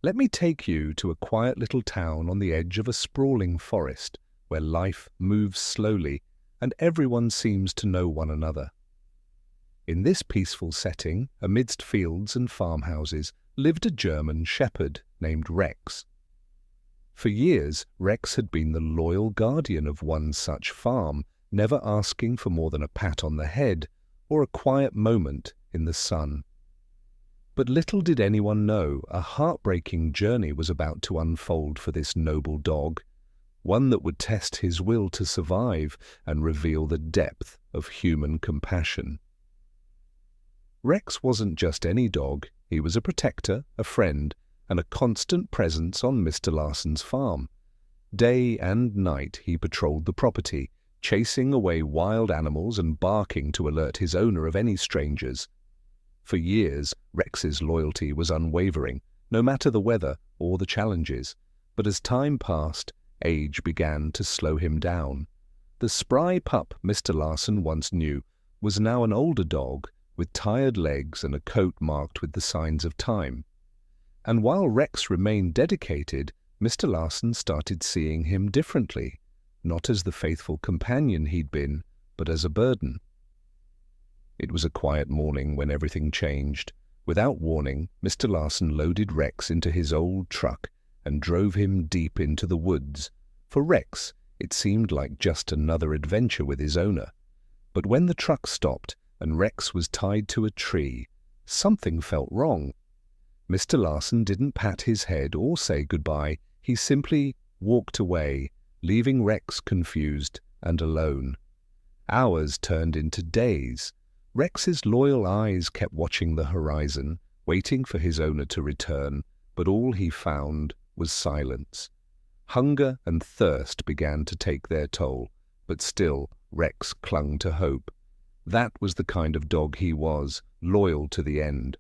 Let me take you to a quiet little town on the edge of a sprawling forest where life moves slowly and everyone seems to know one another. In this peaceful setting, amidst fields and farmhouses, lived a German shepherd named Rex. For years, Rex had been the loyal guardian of one such farm, never asking for more than a pat on the head or a quiet moment in the sun. But little did anyone know a heartbreaking journey was about to unfold for this noble dog, one that would test his will to survive and reveal the depth of human compassion. Rex wasn't just any dog, he was a protector, a friend, and a constant presence on Mr. Larson's farm. Day and night he patrolled the property, chasing away wild animals and barking to alert his owner of any strangers. For years, Rex's loyalty was unwavering, no matter the weather or the challenges. But as time passed, age began to slow him down. The spry pup Mr. Larson once knew was now an older dog with tired legs and a coat marked with the signs of time. And while Rex remained dedicated, Mr. Larson started seeing him differently, not as the faithful companion he'd been, but as a burden. It was a quiet morning when everything changed. Without warning, Mr. Larson loaded Rex into his old truck and drove him deep into the woods. For Rex, it seemed like just another adventure with his owner. But when the truck stopped and Rex was tied to a tree, something felt wrong. Mr. Larson didn't pat his head or say goodbye. He simply walked away, leaving Rex confused and alone. Hours turned into days. Rex's loyal eyes kept watching the horizon, waiting for his owner to return, but all he found was silence. Hunger and thirst began to take their toll, but still Rex clung to hope. That was the kind of dog he was, loyal to the end.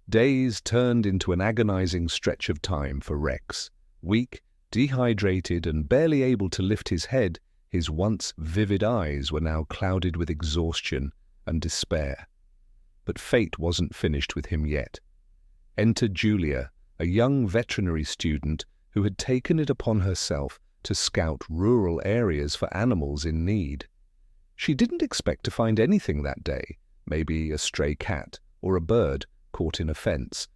Days turned into an agonizing stretch of time for Rex. Weak, dehydrated, and barely able to lift his head, his once vivid eyes were now clouded with exhaustion and despair. But fate wasn't finished with him yet. Enter Julia, a young veterinary student who had taken it upon herself to scout rural areas for animals in need. She didn't expect to find anything that day, maybe a stray cat or a bird caught in a fence.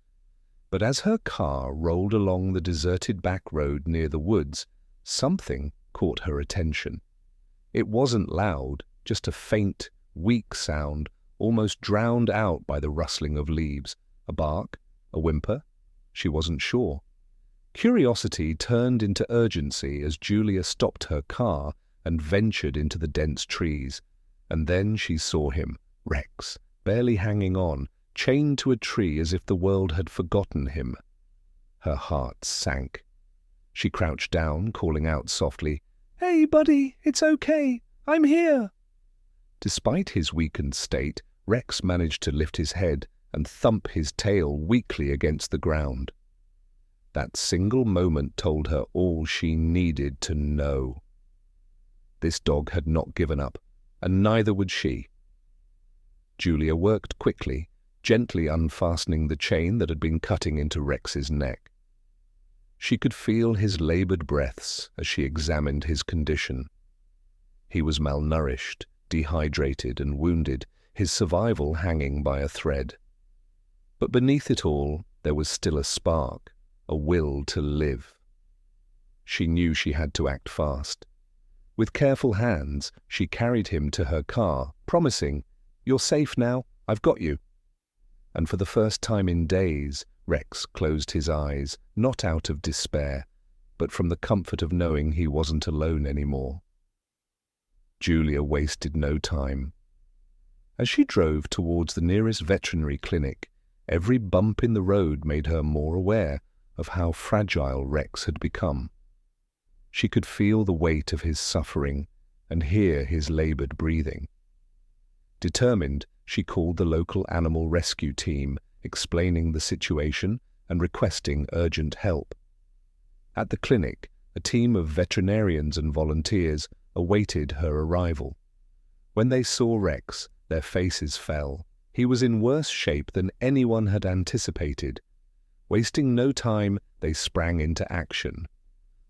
But as her car rolled along the deserted back road near the woods, something caught her attention. It wasn't loud, just a faint, weak sound, almost drowned out by the rustling of leaves. A bark? A whimper? She wasn't sure. Curiosity turned into urgency as Julia stopped her car and ventured into the dense trees. And then she saw him, Rex, barely hanging on, chained to a tree as if the world had forgotten him. Her heart sank. She crouched down, calling out softly, "Hey, buddy, it's okay. I'm here." Despite his weakened state, Rex managed to lift his head and thump his tail weakly against the ground. That single moment told her all she needed to know. This dog had not given up, and neither would she. Julia worked quickly, gently unfastening the chain that had been cutting into Rex's neck. She could feel his labored breaths as she examined his condition. He was malnourished, dehydrated and wounded, his survival hanging by a thread. But beneath it all, there was still a spark, a will to live. She knew she had to act fast. With careful hands, she carried him to her car, promising, "You're safe now, I've got you." And for the first time in days, Rex closed his eyes, not out of despair, but from the comfort of knowing he wasn't alone anymore. Julia wasted no time. As she drove towards the nearest veterinary clinic, every bump in the road made her more aware of how fragile Rex had become. She could feel the weight of his suffering and hear his labored breathing. Determined, she called the local animal rescue team, explaining the situation and requesting urgent help. At the clinic, a team of veterinarians and volunteers awaited her arrival. When they saw Rex, their faces fell. He was in worse shape than anyone had anticipated. Wasting no time, they sprang into action.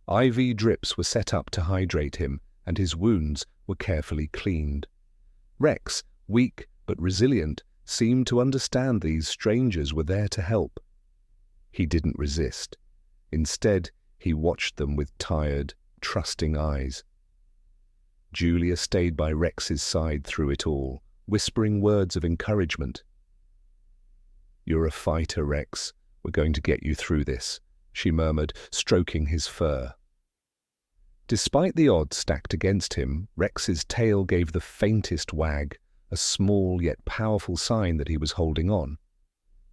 IV drips were set up to hydrate him, and his wounds were carefully cleaned. Rex, weak but resilient, seemed to understand these strangers were there to help. He didn't resist. Instead, he watched them with tired, trusting eyes. Julia stayed by Rex's side through it all, whispering words of encouragement. "You're a fighter, Rex. We're going to get you through this," she murmured, stroking his fur. Despite the odds stacked against him, Rex's tail gave the faintest wag, a small yet powerful sign that he was holding on.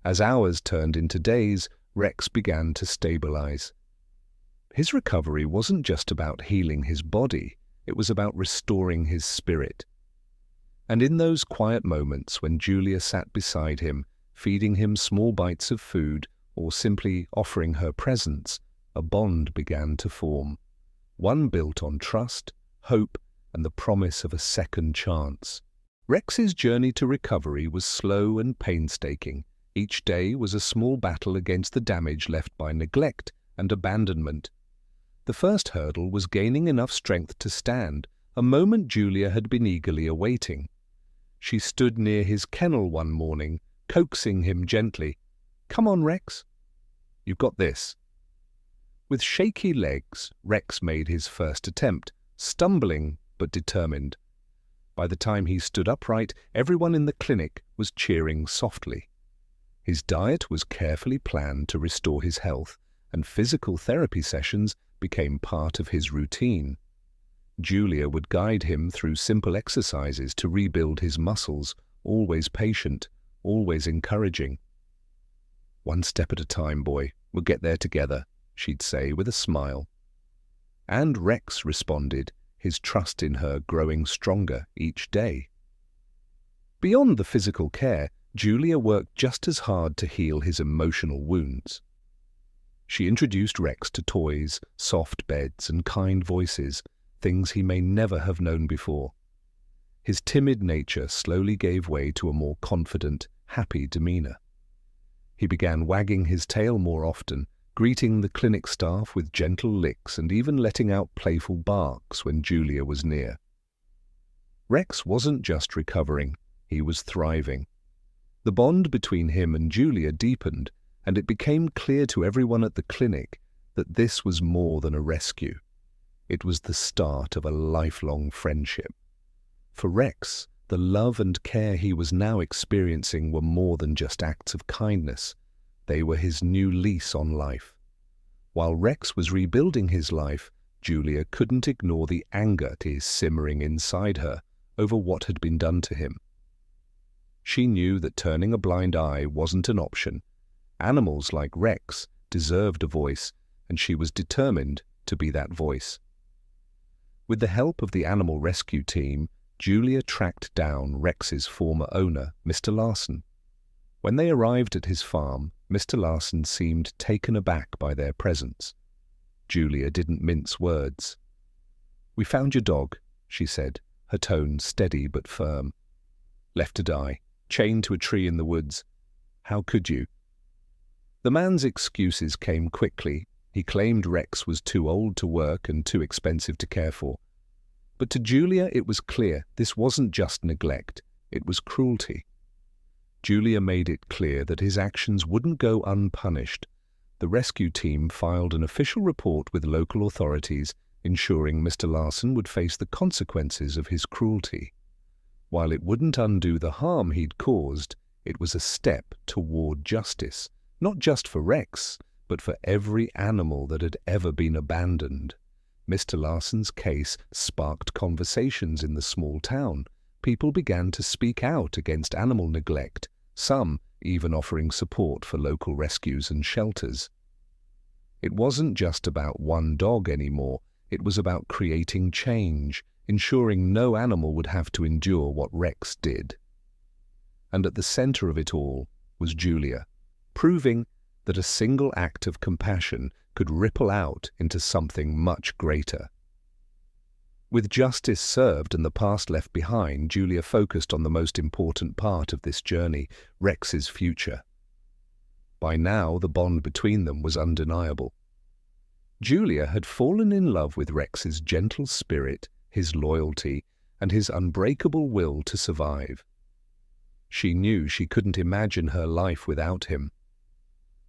As hours turned into days, Rex began to stabilize. His recovery wasn't just about healing his body, it was about restoring his spirit. And in those quiet moments when Julia sat beside him, feeding him small bites of food or simply offering her presence, a bond began to form. One built on trust, hope, and the promise of a second chance. Rex's journey to recovery was slow and painstaking. Each day was a small battle against the damage left by neglect and abandonment. The first hurdle was gaining enough strength to stand, a moment Julia had been eagerly awaiting. She stood near his kennel one morning, coaxing him gently. "Come on, Rex. You've got this." With shaky legs, Rex made his first attempt, stumbling but determined. By the time he stood upright, everyone in the clinic was cheering softly. His diet was carefully planned to restore his health, and physical therapy sessions became part of his routine. Julia would guide him through simple exercises to rebuild his muscles, always patient, always encouraging. "One step at a time, boy. We'll get there together," she'd say with a smile. And Rex responded, his trust in her growing stronger each day. Beyond the physical care, Julia worked just as hard to heal his emotional wounds. She introduced Rex to toys, soft beds, and kind voices, things he may never have known before. His timid nature slowly gave way to a more confident, happy demeanor. He began wagging his tail more often, greeting the clinic staff with gentle licks and even letting out playful barks when Julia was near. Rex wasn't just recovering, he was thriving. The bond between him and Julia deepened, and it became clear to everyone at the clinic that this was more than a rescue. It was the start of a lifelong friendship. For Rex, the love and care he was now experiencing were more than just acts of kindness. They were his new lease on life. While Rex was rebuilding his life, Julia couldn't ignore the anger that is simmering inside her over what had been done to him. She knew that turning a blind eye wasn't an option. Animals like Rex deserved a voice, and she was determined to be that voice. With the help of the animal rescue team, Julia tracked down Rex's former owner, Mr. Larson. When they arrived at his farm, Mr. Larson seemed taken aback by their presence. Julia didn't mince words. "We found your dog," she said, her tone steady but firm. "Left to die, chained to a tree in the woods. How could you?" The man's excuses came quickly. He claimed Rex was too old to work and too expensive to care for. But to Julia it was clear this wasn't just neglect, it was cruelty. Julia made it clear that his actions wouldn't go unpunished. The rescue team filed an official report with local authorities, ensuring Mr. Larson would face the consequences of his cruelty. While it wouldn't undo the harm he'd caused, it was a step toward justice, not just for Rex, but for every animal that had ever been abandoned. Mr. Larson's case sparked conversations in the small town. People began to speak out against animal neglect, some even offering support for local rescues and shelters. It wasn't just about one dog anymore, it was about creating change, ensuring no animal would have to endure what Rex did. And at the center of it all was Julia, proving that a single act of compassion could ripple out into something much greater. With justice served and the past left behind, Julia focused on the most important part of this journey, Rex's future. By now, the bond between them was undeniable. Julia had fallen in love with Rex's gentle spirit, his loyalty, and his unbreakable will to survive. She knew she couldn't imagine her life without him.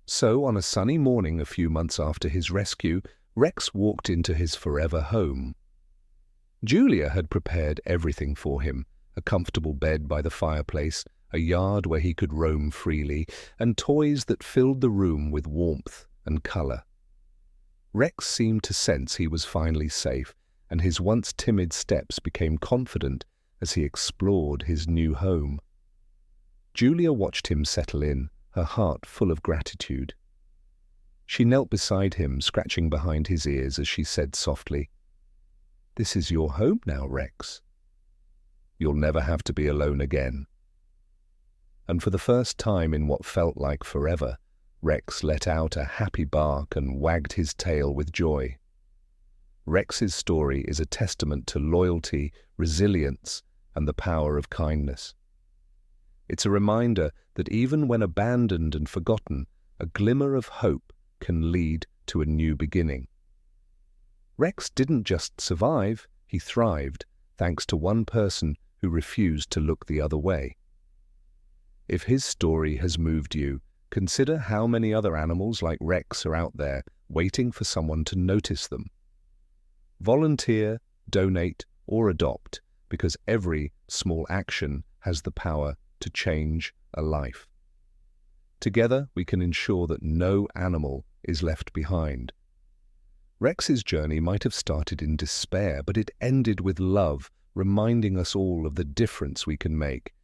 So, on a sunny morning a few months after his rescue, Rex walked into his forever home. Julia had prepared everything for him: a comfortable bed by the fireplace, a yard where he could roam freely, and toys that filled the room with warmth and color. Rex seemed to sense he was finally safe, and his once timid steps became confident as he explored his new home. Julia watched him settle in, her heart full of gratitude. She knelt beside him, scratching behind his ears as she said softly, "This is your home now, Rex. You'll never have to be alone again." And for the first time in what felt like forever, Rex let out a happy bark and wagged his tail with joy. Rex's story is a testament to loyalty, resilience, and the power of kindness. It's a reminder that even when abandoned and forgotten, a glimmer of hope can lead to a new beginning. Rex didn't just survive, he thrived, thanks to one person who refused to look the other way. If his story has moved you, consider how many other animals like Rex are out there waiting for someone to notice them. Volunteer, donate, or adopt, because every small action has the power to change a life. Together, we can ensure that no animal is left behind. Rex's journey might have started in despair, but it ended with love, reminding us all of the difference we can make.